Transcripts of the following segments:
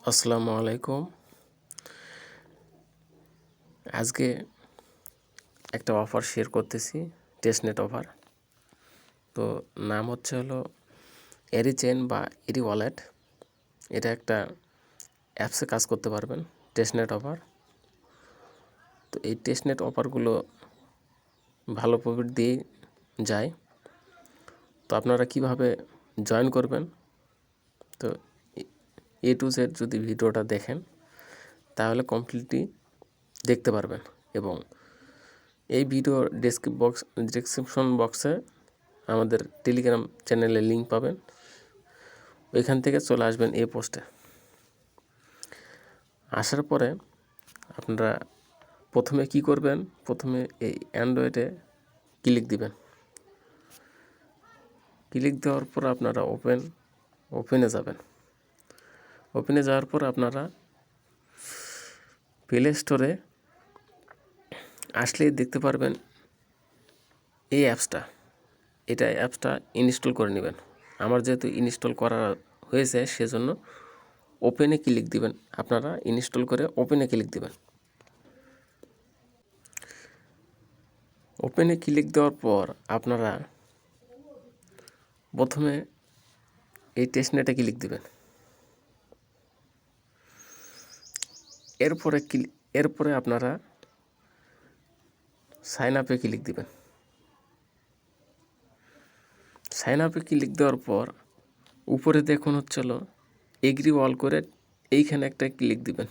আসসালামু আলাইকুম। আজকে একটা অফার শেয়ার করতেছি, টেস্টনেট অফার। তো নাম হলো এরিচেন বা এরি ওয়ালেট। এটা একটা অ্যাপসে কাজ করতে পারবেন, টেস্টনেট অফার। তো এই টেস্টনেট অফারগুলো ভালো প্রফিট দিয়ে যায়। তো আপনারা কিভাবে জয়েন করবেন, তো এ টু জেড যদি ভিডিওটা দেখেন তাহলে দেখতে পারবেন। এবং এই ভিডিওর ডেসক্রিপশন বক্সে আমাদের টেলিগ্রাম চ্যানেলের লিঙ্ক পাবেন, ওইখান থেকে চলে আসবেন এই পোস্টে। আসার পরে আপনারা প্রথমে কি করবেন, প্রথমে এই অ্যান্ড্রয়েডে ক্লিক দিবেন। ক্লিক দেওয়ার পর আপনারা ওপেনে যাবেন। ওপেনে যাওয়ার পর আপনারা প্লে স্টোরে আসলেই দেখতে পারবেন এই অ্যাপসটা। অ্যাপসটা ইনস্টল করে নেবেন। আমার যেহেতু ইনস্টল করা হয়েছে সেজন্য ওপেনে ক্লিক দিবেন। আপনারা ইনস্টল করে ওপেনে ক্লিক দিবেন। ওপেনে ক্লিক দেওয়ার পর আপনারা প্রথমে এই টেস্টনেটে ক্লিক দিবেন। এরপরে আপনারা সাইন আপে ক্লিক দিবেন। সাইন আপে ক্লিক দেওয়ার পর উপরে দেখুন এগ্রি অল করে এইখানে একটা ক্লিক দিবেন।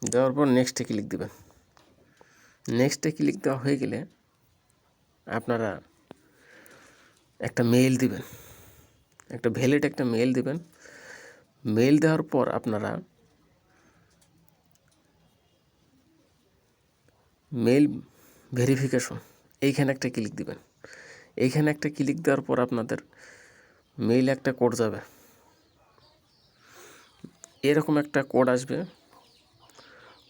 দেওয়ার পর নেক্সটে ক্লিক দিবেন। নেক্সটে ক্লিক দেওয়া হয়ে গেলে আপনারা একটা মেইল দিবেন, একটা ভ্যালিড একটা মেইল দিবেন। মেইল দেওয়ার পর আপনারা মেইল ভেরিফিকেশন এইখানে একটা ক্লিক দিবেন। এইখানে একটা ক্লিক দেওয়ার পর আপনাদের মেইলে একটা কোড যাবে, এরকম একটা কোড আসবে।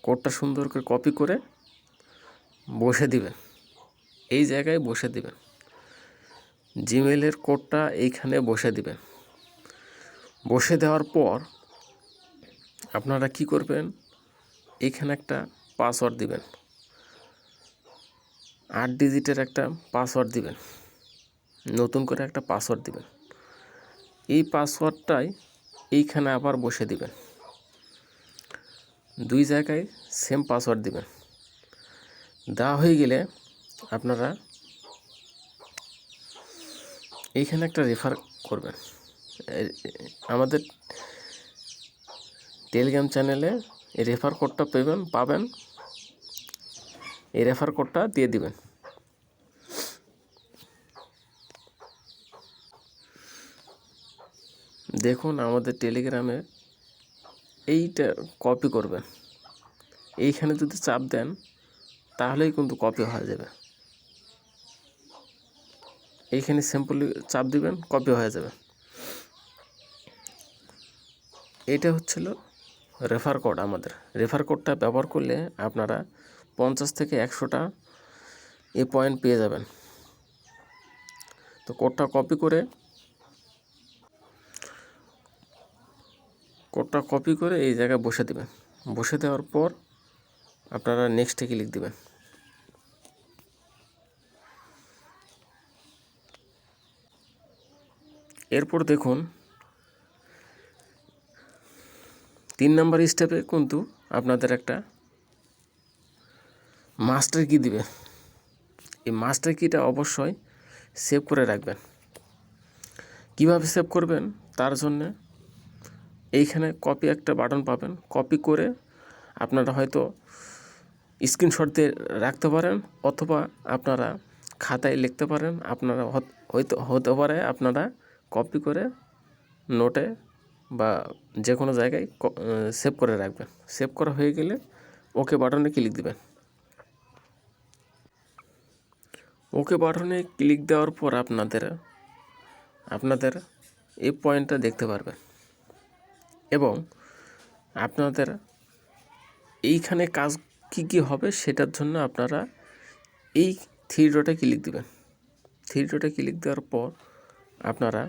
কোডটা সুন্দর করে কপি করে বসে দিবেন, এই জায়গায় বসে দিবেন। জিমেলের কোডটা এইখানে বসে দিবেন। বসে দেওয়ার পর আপনারা কি করবেন, এইখানে একটা পাসওয়ার্ড দিবেন, 8 ডিজিটের একটা পাসওয়ার্ড দিবেন। নতুন করে একটা পাসওয়ার্ড দিবেন। এই পাসওয়ার্ডটাই এইখানে আবার বসে দিবেন। 2 জায়গায় সেম পাসওয়ার্ড দিবেন। দেওয়া হয়ে গেলে আপনারা এইখানে একটা রেফার করবেন। আমাদের টেলিগ্রাম চ্যানেলে এই রেফার কোডটা পাবেন। এই রেফার কোডটা দিয়ে দিবেন। দেখুন আমাদের টেলিগ্রামে এইটা কপি করবেন। এইখানে যদি চাপ দেন তাহলেই কিন্তু কপি হয়ে যাবে। এইখানে সিম্পলি চাপ দিবেন, কপি হয়ে যাবে। এটা রেফার কোড। আমাদের রেফার কোডটা ব্যবহার করলে আপনারা 50 থেকে 100টা এই পয়েন্ট পেয়ে যাবেন। তো কোডটা কপি করে এই জায়গায় বসে দিবেন। বসে দেওয়ার পর আপনারা নেক্সটে ক্লিক দিবেন। এরপর দেখুন 3 নম্বর স্টেপে কিন্তু আপনাদের একটা মাস্টার কি দিবে। এই মাস্টার কিটা অবশ্যই সেভ করে রাখবেন। কিভাবে সেভ করবেন, তার জন্যে এইখানে কপি একটা বাটন পাবেন। কপি করে আপনারা হয়তো স্ক্রিনশট দিয়ে রাখতে পারেন, অথবা আপনারা খাতায় লিখতে পারেন। আপনারা হতে পারে আপনারা কপি করে নোটে বা যে কোনো জায়গায় সেভ করে রাখবেন। সেভ করা হয়ে গেলে ওকে বাটনে ক্লিক দিবেন। ওকে বাটনে ক্লিক দেওয়ার পর আপনাদের এই পয়েন্টটা দেখতে পারবেন। এবং আপনাদের এইখানে কাজ কি হবে সেটার জন্য আপনারা এই 3 ডটে ক্লিক দিবেন। 3 ডটে ক্লিক দেওয়ার পর আপনারা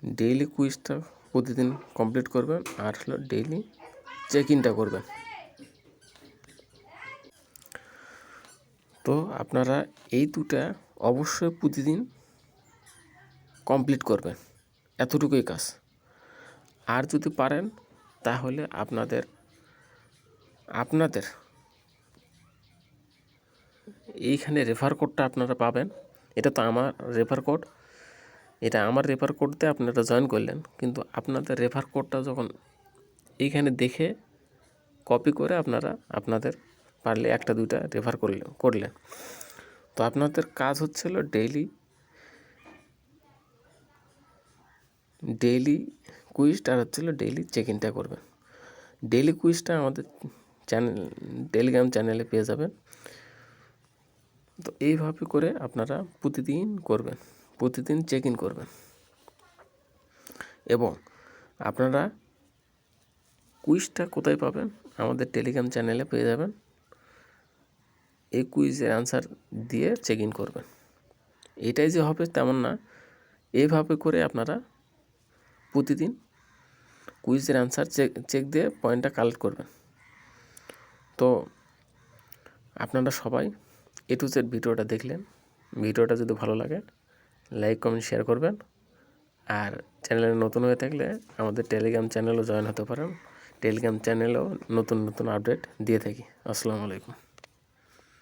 ডেইলি কুইজটা প্রতিদিন কমপ্লিট করবেন, আর হলো ডেইলি চেক ইনটা করবেন। তো আপনারা এই দুটা অবশ্যই প্রতিদিন কমপ্লিট করবেন, এতটুকুই কাজ। আর যদি পারেন তাহলে আপনাদের এইখানে রেফার কোডটা আপনারা পাবেন। এটা তো আমার রেফার কোড, এটা আমার রেফার কোড দিয়ে আপনারা জয়েন করলেন, কিন্তু আপনাদের রেফার কোডটা যখন এইখানে দেখে কপি করে আপনারা আপনাদের পারলে একটা দুইটা রেফার করলেন। তো আপনাদের কাজ হচ্ছিল ডেইলি কুইজটা আর হচ্ছিল ডেইলি চেক ইনটা করবেন। ডেইলি কুইজটা আমাদের টেলিগ্রাম চ্যানেলে পেয়ে যাবেন। তো এইভাবে করে আপনারা প্রতিদিন করবেন, প্রতিদিন চেক ইন করবেন, এবং আপনারা কুইজটা কোথায় পাবেন? আমাদের টেলিগ্রাম চ্যানেলে পেয়ে যাবেন। এই কুইজের অ্যান্সার দিয়ে চেক ইন করবেন। এটাই যে হবে তেমন না, এইভাবে করে আপনারা প্রতিদিন কুইজের অ্যান্সার চেক দিয়ে পয়েন্টটা কালেক্ট করবেন। তো আপনারা সবাই A to Z ভিডিওটা দেখলেন। ভিডিওটা যদি ভালো লাগে লাইক কমেন্ট শেয়ার করবেন, আর চ্যানেলে নতুন হয়ে থাকলে আমাদের টেলিগ্রাম চ্যানেলও জয়েন হতে পারেন। টেলিগ্রাম চ্যানেলেও নতুন আপডেট দিয়ে থাকি। আসসালামু আলাইকুম।